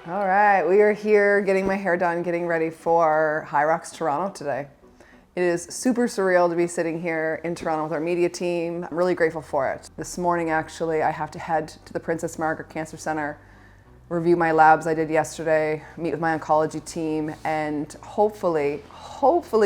All right, we are here getting my hair done, getting ready for HYROX Toronto today. It is super surreal to be sitting here in Toronto with our media team. I'm really grateful for it. This morning, actually, I have to head to the Princess Margaret Cancer Centre, review my labs I did yesterday, meet with my oncology team, and hopefully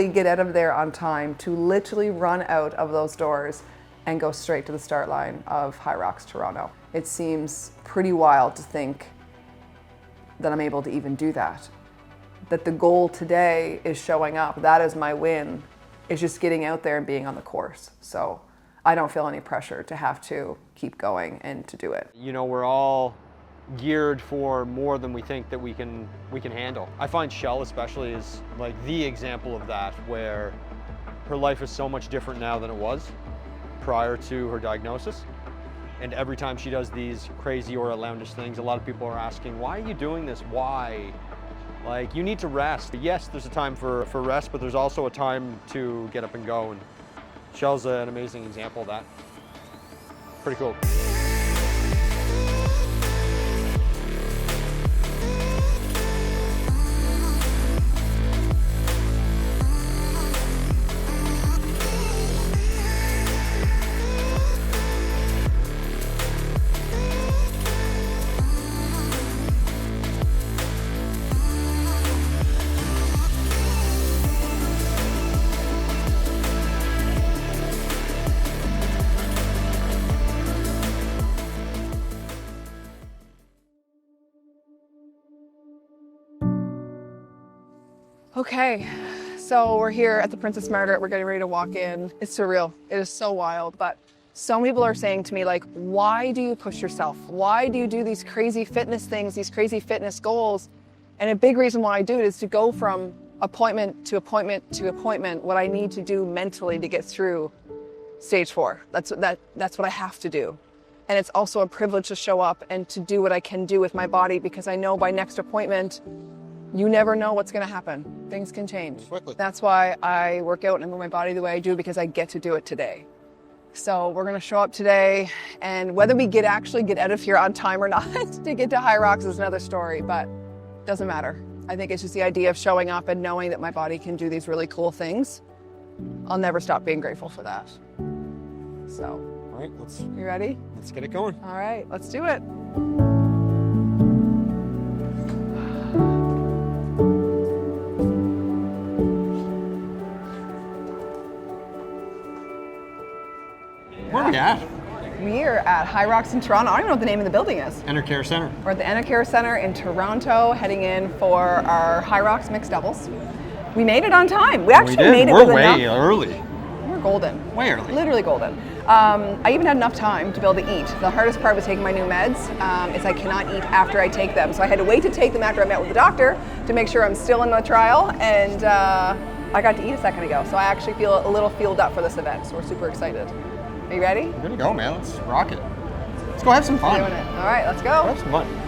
get out of there on time to literally run out of those doors and go straight to the start line of HYROX Toronto. It seems pretty wild to think that I'm able to even do that. That the goal today is showing up. That is my win. It's just getting out there and being on the course. So I don't feel any pressure to have to keep going and to do it. You know, we're all geared for more than we think that we can handle. I find Shell especially is like the example of that, where her life is so much different now than it was prior to her diagnosis. And every time she does these crazy or outlandish things, a lot of people are asking, why are you doing this? Why? Like, you need to rest. Yes, there's a time for rest, but there's also a time to get up and go. And Shell's an amazing example of that. Pretty cool. Okay, so we're here at the Princess Margaret. We're getting ready to walk in. It's surreal. It is so wild, but so many people are saying to me, like, why do you push yourself? Why do you do these crazy fitness things, these crazy fitness goals? And a big reason why I do it is to go from appointment to appointment to appointment, what I need to do mentally to get through stage 4. That's what I have to do. And it's also a privilege to show up and to do what I can do with my body, because I know by next appointment, you never know what's going to happen. Things can change. Quickly. That's why I work out and move my body the way I do, because I get to do it today. So we're going to show up today, and whether we actually get out of here on time or not to get to HYROX is another story, but it doesn't matter. I think it's just the idea of showing up and knowing that my body can do these really cool things. I'll never stop being grateful for that. So, All right, you ready? let's get it going. All right, let's do it. Where are we at? We're at HYROX in Toronto. I don't even know what the name of the building is. Enercare Centre. We're at the Enercare Centre in Toronto, heading in for our HYROX mixed doubles. We made it on time. We actually made it We're with way enough. early. We're golden. Way early. Literally golden. I even had enough time to be able to eat. The hardest part was taking my new meds is I cannot eat after I take them. So I had to wait to take them after I met with the doctor to make sure I'm still in the trial. And I got to eat a second ago. So I actually feel a little fueled up for this event. So we're super excited. Are you ready? We're gonna go, man. Let's rock it. Let's go have some fun. Doing it. All right, let's go. Have some fun.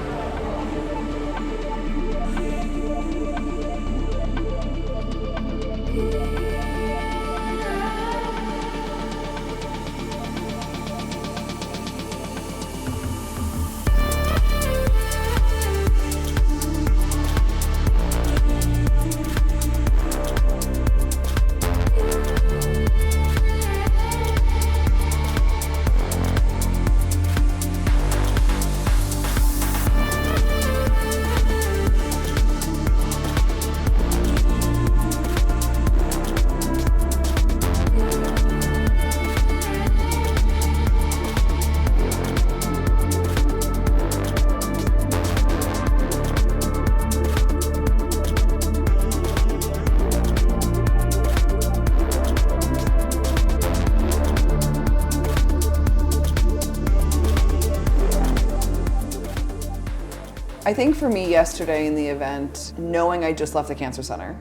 I think for me yesterday in the event, knowing I just left the cancer center,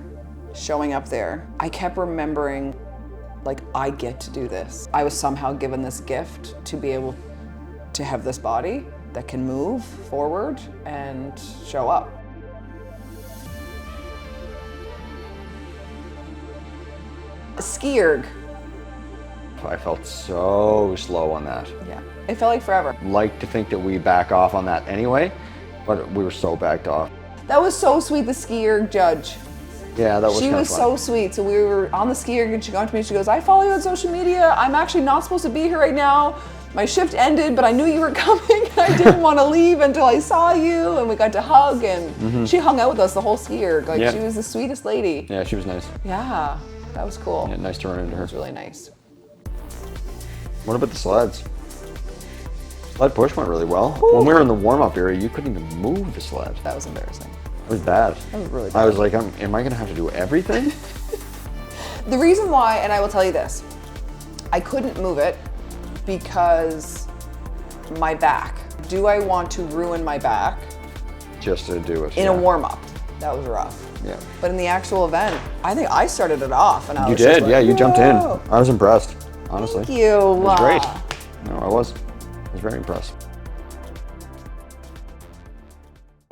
showing up there, I kept remembering, like, I get to do this. I was somehow given this gift to be able to have this body that can move forward and show up. SkiErg. I felt so slow on that. Yeah, it felt like forever. Like to think that we back off on that anyway, but we were so backed off. That was so sweet, the SkiErg judge. Yeah, that was She kind of was fun. so sweet. So we were on the SkiErg and she got to me and she goes, I follow you on social media. I'm actually not supposed to be here right now. My shift ended, but I knew you were coming. I didn't want to leave until I saw you, and we got to hug, and she hung out with us the whole SkiErg. Like, Yeah. she was the sweetest lady. Yeah, she was nice. Yeah, that was cool. Yeah, nice to run into It her. was really nice. What about the sleds? Sled push went really well. When we were in the warm-up area, you couldn't even move the sled. That was embarrassing. It was bad. That was really I bad. was like, am I going to have to do everything? The reason why, and I will tell you this, I couldn't move it because my back. Do I want to ruin my back Just to do it. in yeah. a warm-up? That was rough. Yeah. But in the actual event, I think I started it off, and I You was just did, like, yeah, you jumped in. "Whoa." I was impressed, honestly. Thank you. It was great. No, I was very impressed.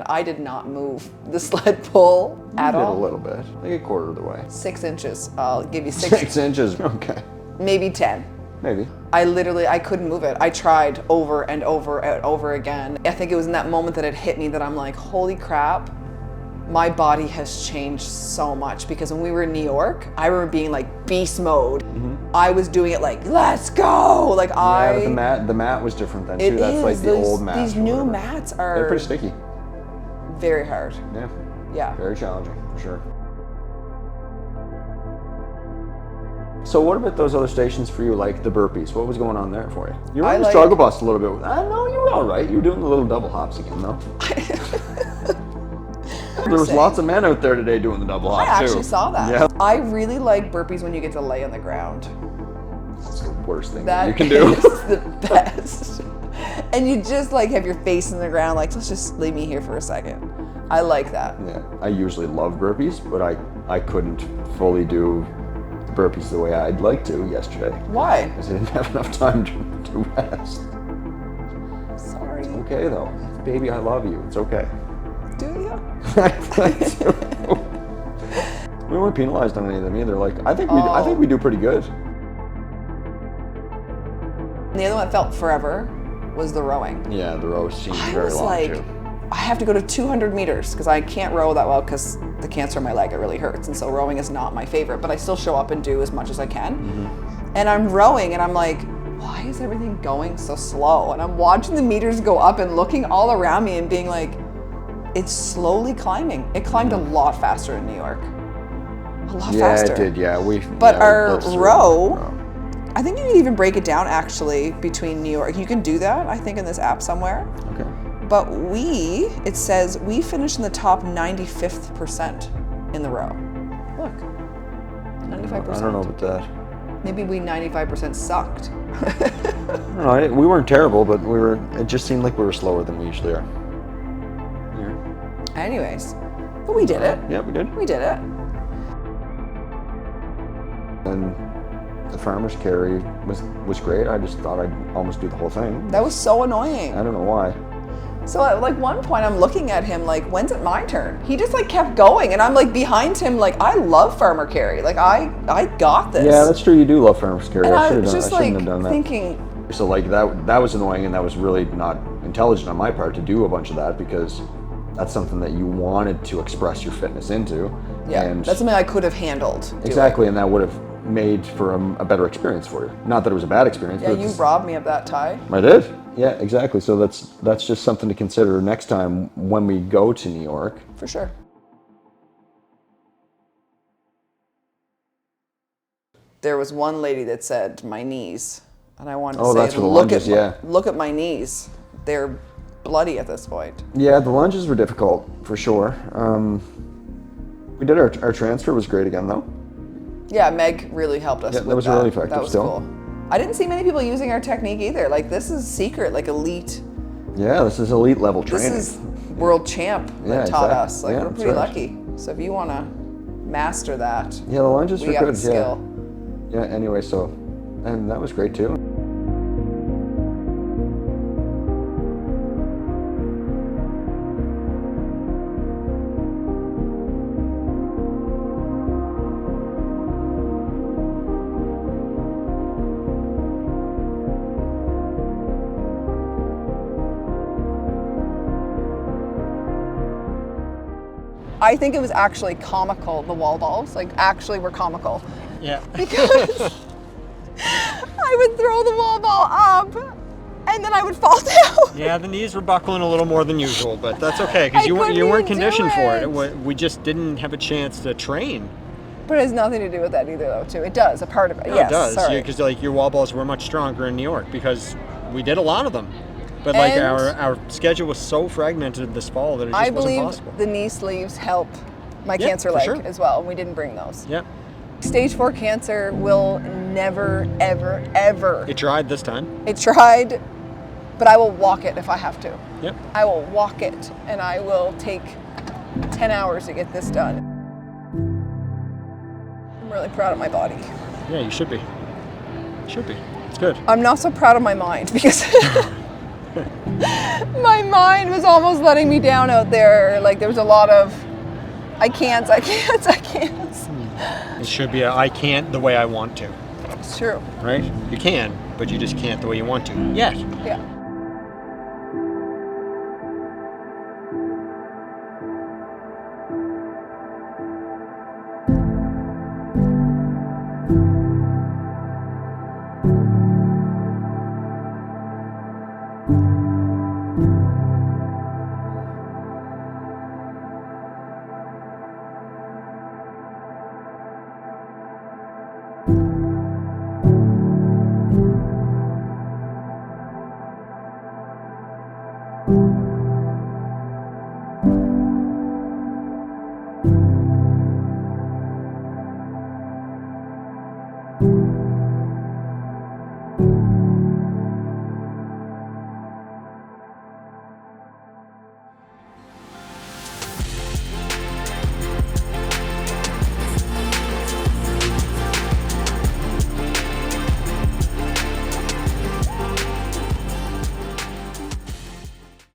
I did not move the sled pull at You did all. a little bit, like a quarter of the way. 6 inches. I'll give you 6, 6 inches, okay. maybe 10. Maybe. I couldn't move it. I tried over and over and over again. I think it was in that moment that it hit me that I'm like, holy crap, my body has changed so much. Because when we were in New York, I remember being like beast mode. I was doing it like, let's go. Like Yeah, but the mat was different then too. That's like the old mat. These new mats They're are pretty sticky. very hard. Yeah, Yeah. very challenging, for sure. So what about those other stations for you, like the burpees? What was going on there for you? You were I on the like- struggle bus a little bit. I know you were all right. You were doing the little double hops again, though. There was lots of men out there today doing the double hop, I too. actually saw that. Yeah. I really like burpees when you get to lay on the ground. It's the worst thing That you can do. is the best. And you just like have your face in the ground, like, let's just leave me here for a second. I like that. Yeah, I usually love burpees, but I couldn't fully do the burpees the way I'd like to yesterday. Why? Because I didn't have enough time to rest. Sorry. Okay, though. Baby, I love you. It's okay. Do you? We weren't penalized on any of them either. Like, I think we do pretty good. And the other one that felt forever was the rowing. Yeah, the row seemed I very was long like, too. I have to go to 200 meters because I can't row that well because the cancer in my leg, it really hurts. And so rowing is not my favorite, but I still show up and do as much as I can. And I'm rowing and I'm like, why is everything going so slow? And I'm watching the meters go up and looking all around me and being like, it's slowly climbing. It climbed a lot faster in New York. A lot faster. Yeah, it did. Yeah, But yeah, our let's do it. row, I think you can even break it down actually between New York. You can do that, I think, in this app somewhere. Okay. But it says we finished in the top 95th percent in the row. Look, 95%. I don't know about that. Maybe we 95% sucked. I don't know. We weren't terrible, but it just seemed like we were slower than we usually are. Yeah. Anyways, but we did it. Yeah, we did. We did it. And the farmer's carry was great. I just thought I'd almost do the whole thing. That was so annoying. I don't know why. So at like one point I'm looking at him like, when's it my turn? He just like kept going and I'm like behind him like, I love farmer carry. Like I got this. Yeah, that's true. You do love farmer's carry. And I I should was have just done. I like shouldn't have done that. thinking, So like that was annoying, and that was really not intelligent on my part to do a bunch of that, because that's something that you wanted to express your fitness into. yeah, And that's something I could have handled. doing. exactly, and that would have made for a better experience for you. Not that it was a bad experience. Yeah, but you it's- robbed me of that tie. I did. Yeah, exactly. So that's just something to consider next time when we go to New York. For sure. There was one lady that said, my knees. And I wanted to Oh, say, that's for the look, lunges, at look at my knees. They're bloody at this point. Yeah, the lunges were difficult for sure. We did our transfer was great again though. Yeah, Meg really helped us Yeah, with that was that. really effective That was still. cool. I didn't see many people using our technique either. Like, this is secret, like elite. Yeah, this is elite level training. This is world champ that Yeah, taught exactly. us. Like, Yeah, we're that's pretty right. lucky. So if you want to master that, Yeah, the lunges we were got good. the skill. Yeah. Anyway, and that was great too. I think it was actually comical, the wall balls, like actually were comical. Yeah. Because I would throw the wall ball up and then I would fall down. Yeah, the knees were buckling a little more than usual, but that's okay because I you couldn't weren't even conditioned do for it. it. We just didn't have a chance to train. But it has nothing to do with that either, though, too. It does, a part of it. No, Yes, it does, sorry. because like your wall balls were much stronger in New York because we did a lot of them. But like And our schedule was so fragmented this fall that it just I wasn't believe possible. the knee sleeves help my Yeah, cancer for leg sure. as well, and we didn't bring those. Yep. Stage 4 cancer will never, ever, ever. It tried this time. It tried, but I will walk it if I have to. Yep. I will walk it, and I will take 10 hours to get this done. I'm really proud of my body. Yeah, you should be. Should be. It's good. I'm not so proud of my mind because my mind was almost letting me down out there. Like there was a lot of, I can't. It should be I can't the way I want to. It's true. Right? You can, but you just can't the way you want to. Yet. Yeah.